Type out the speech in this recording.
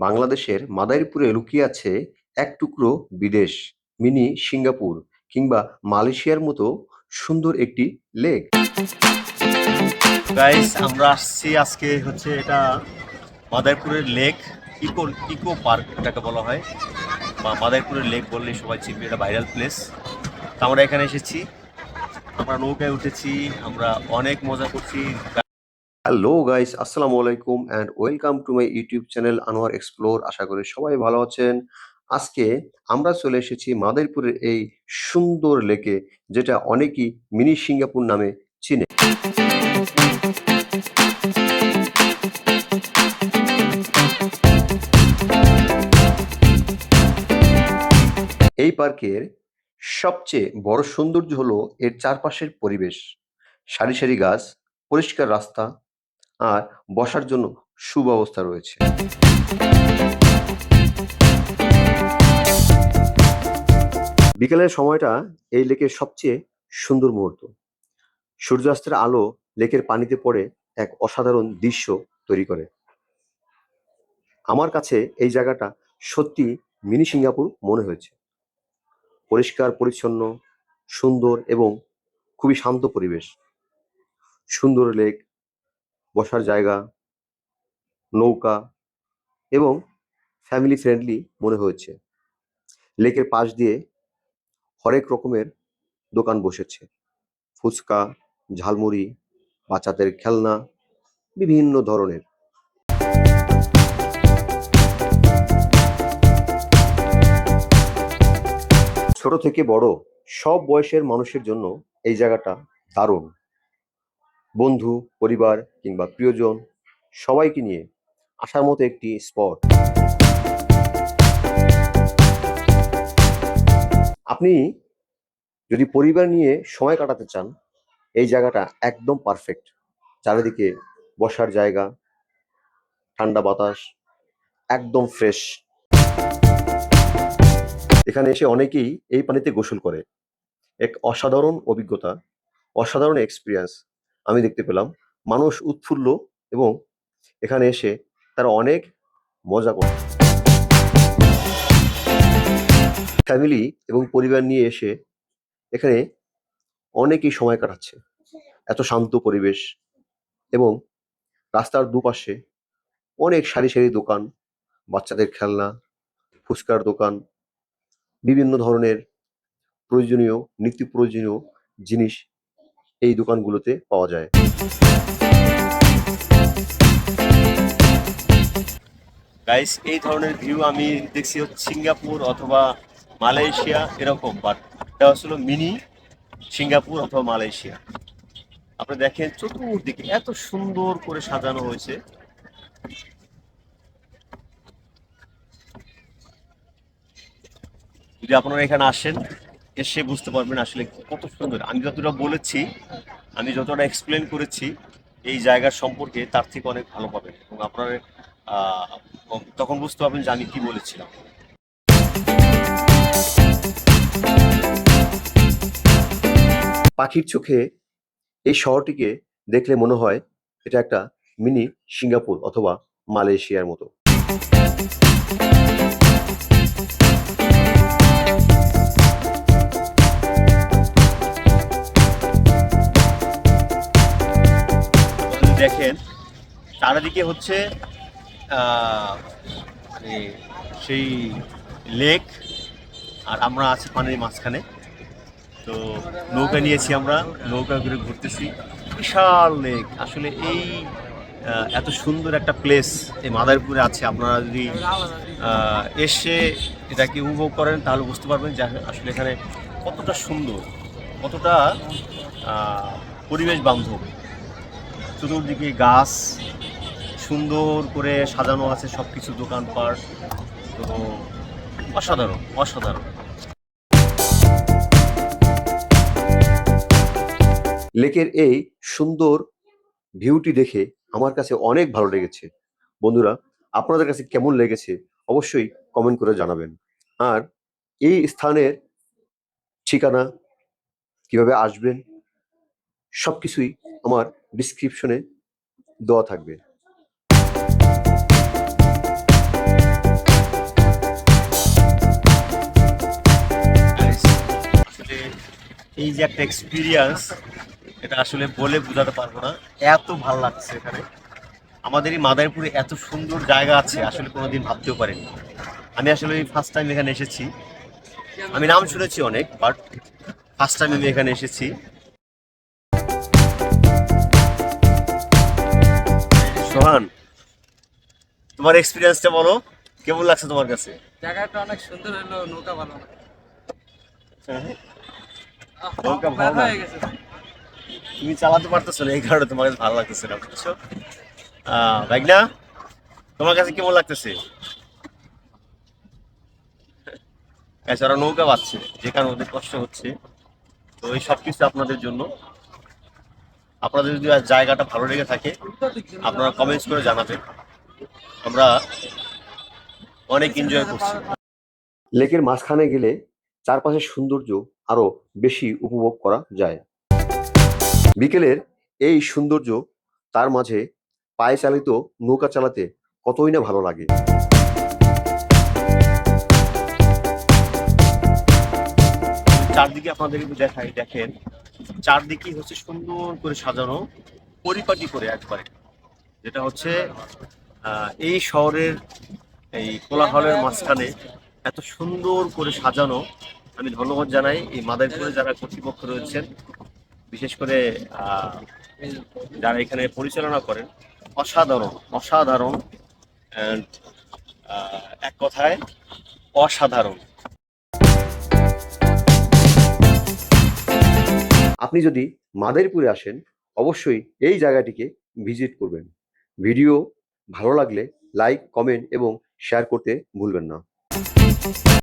বাংলাদেশের মাদারীপুরে লুকিয়ে আছে এক টুকরো বিদেশ, মিনি সিঙ্গাপুর কিংবা মালয়েশিয়ার মতো সুন্দর একটি লেক। গাইস, আমরা আসছি আজকে হচ্ছে এটা মাদারীপুরের লেক ইকো ইকো পার্ক এটাকে বলা হয়, বা মাদারীপুরের লেক বললেই সবাই চিনবে, এটা ভাইরাল প্লেস। তো আমরা এখানে এসেছি, আমরা নৌকায় উঠেছি, আমরা অনেক মজা করছি। হ্যালো গাইস, আসসালামু আলাইকুম and welcome to my YouTube channel Anwar explore. আশা করি সবাই ভালো আছেন। আজকে আমরা চলে এসেছি মাদারীপুরের এই সুন্দর লেকে, যেটা অনেকেই মিনি সিঙ্গাপুর নামে চিনে। এই পার্কের সবচেয়ে বড় সৌন্দর্য হলো এর চারপাশের পরিবেশ, সারি সারি গাছ, পরিষ্কার রাস্তা আর বসার জন্য সুব্যবস্থা রয়েছে। বিকেলের সময়টা এই লেকের সবচেয়ে সুন্দর মুহূর্ত। সূর্যাস্তের আলো লেকের পানিতে পড়ে এক অসাধারণ দৃশ্য তৈরি করে। আমার কাছে এই জায়গাটা সত্যি মিনি সিঙ্গাপুর মনে হয়েছে। পরিষ্কার পরিচ্ছন্ন, সুন্দর এবং খুবই শান্ত পরিবেশ। সুন্দর লেক, বসার জায়গা, নৌকা এবং ফ্যামিলি ফ্রেন্ডলি মনে হয়েছে। লেকের পাশ দিয়ে হরেক রকমের দোকান বসেছে। ফুচকা, ঝালমুড়ি, বাচ্চাদের খেলনা, বিভিন্ন ধরনের। ছোট থেকে বড় সব বয়সের মানুষের জন্য এই জায়গাটা দারুণ। বন্ধু, পরিবার কিংবা প্রিয়জন সবাইকে নিয়ে আসার মতো একটি স্পট। আপনি যদি পরিবার নিয়ে সময় কাটাতে চান, এই জায়গাটা একদম পারফেক্ট। চারিদিকে বসার জায়গা, ঠান্ডা বাতাস, একদম ফ্রেশ। এখানে এসে অনেকেই এই পানিতে গোসল করে। এক অসাধারণ অভিজ্ঞতা, অসাধারণ এক্সপিরিয়েন্স আমি দেখতে পেলাম। মানুষ উৎফুল্ল এবং এখানে এসে তারা অনেক মজা করে। ফ্যামিলি এবং পরিবার নিয়ে এসে এখানে অনেকেই সময় কাটাচ্ছে। এত শান্ত পরিবেশ এবং রাস্তার দুপাশে অনেক সারি সারি দোকান, বাচ্চাদের খেলনা, ফুচকার দোকান, বিভিন্ন ধরনের প্রয়োজনীয়, নিত্য প্রয়োজনীয় জিনিস এই দোকানগুলোতে পাওয়া যায়। গাইস, এই ধরনের ভিউ আমি দেখছি হচ্ছে সিঙ্গাপুর অথবা মালয়েশিয়া এরকম, বাট এটা আসলে মিনি সিঙ্গাপুর অথবা মালয়েশিয়া। আপনি দেখেন চতুর্দিকে এত সুন্দর করে সাজানো হয়েছে। যদি আপনারা এখানে আসেন, এসে বুঝতে পারবেন আসলে কত সুন্দর। আমি যতটা বলেছি, আমি যতটা এক্সপ্লেন করেছি এই জায়গার সম্পর্কে, তার থেকে অনেক ভালো পাবেন এবং আপনারা তখন বুঝতে পারবেন যে আমি কি বলেছিলাম। পাখির চোখে এই শহরটিকে দেখলে মনে হয় এটা একটা মিনি সিঙ্গাপুর অথবা মালয়েশিয়ার মতো। দেখেন চারিদিকে হচ্ছে মানে সেই লেক, আর আমরা আছি পানির মাঝখানে। তো নৌকা নিয়েছি, আমরা নৌকা করে ঘুরতেছি। বিশাল লেক, আসলে এই এত সুন্দর একটা প্লেস এই মাদারীপুরে আছে। আপনারা যদি এসে এটাকে উপভোগ করেন তাহলে বুঝতে পারবেন যে আসলে এখানে কতটা সুন্দর, কতটা পরিবেশ বান্ধব। চতুর্দিকে গাছ, সুন্দর করে সাজানো আছে সব কিছু, দোকানপাট। তো অসাধারণ, অসাধারণ। লেকের এই সুন্দর ভিউটি দেখে আমার কাছে অনেক ভালো লেগেছে। বন্ধুরা, আপনাদের কাছে কেমন লেগেছে অবশ্যই কমেন্ট করে জানাবেন। আর এই স্থানের ঠিকানা, কিভাবে আসবেন, সবকিছুই আমার ডিসক্রিপশনে দেওয়া থাকবে। এই যে একটা এক্সপিরিয়েন্স, এটা আসলে বলে বোঝাতে পারবো না, এত ভালো লাগছে এখানে। আমাদের এই মাদারীপুরে এত সুন্দর জায়গা আছে আসলে কোনোদিন ভাবতেও পারিনি। আমি আসলে ফার্স্ট টাইম এখানে এসেছি, আমি নাম শুনেছি অনেক, বাট ফার্স্ট টাইম আমি এখানে এসেছি। সোহান, তোমার এক্সপিরিয়েন্সটা বলো, কেমন লাগছে তোমার কাছে? জায়গাটা অনেক সুন্দর হলো, নৌকা ভালো না। নৌকা ভালো ব্যথা না? হয়ে গেছে। তুমি চালাতে পারতেছো না, এই কারণে তোমার কাছে ভালো লাগতেছে না, বুঝছো? ভাইগনা, তোমার কাছে কেমন লাগতেছে? আচ্ছা, ওরা নৌকা পাচ্ছে, যে কারণে ওদের কষ্ট হচ্ছে। তো এই সব কিছু আপনাদের জন্য। আপনাদের যদি আর জায়গাটা ভালো লেগে থাকে, আপনারা কমেন্টস করে জানাবেন। আমরা অনেক এনজয় করছি। লেকের মাঝখানে গেলে চারপাশের সৌন্দর্য আরো বেশি উপভোগ করা যায়। বিকেলের এই সৌন্দর্য, তার মাঝে পায়ে চালিত নৌকা চালাতে কতই না ভালো লাগে। চারদিকে আপনাদের একটু দেখাই, দেখেন চারদিকে হচ্ছে সুন্দর করে সাজানো, পরিপাটি করে একবারে, যেটা হচ্ছে এই শহরের এই কোলাহলের মাঝখানে এত সুন্দর করে সাজানো। আমি ধন্যবাদ জানাই এই মাদারীপুরে যারা কর্তৃপক্ষ রয়েছেন, বিশেষ করে যারা এখানে পরিচালনা করেন। অসাধারণ অসাধারণ অ্যান্ড এক কথায় অসাধারণ। আপনি যদি মাদারীপুরে আসেন, অবশ্যই এই জায়গাটিকে ভিজিট করবেন। ভিডিও ভালো লাগলে লাইক, কমেন্ট এবং শেয়ার করতে ভুলবেন না।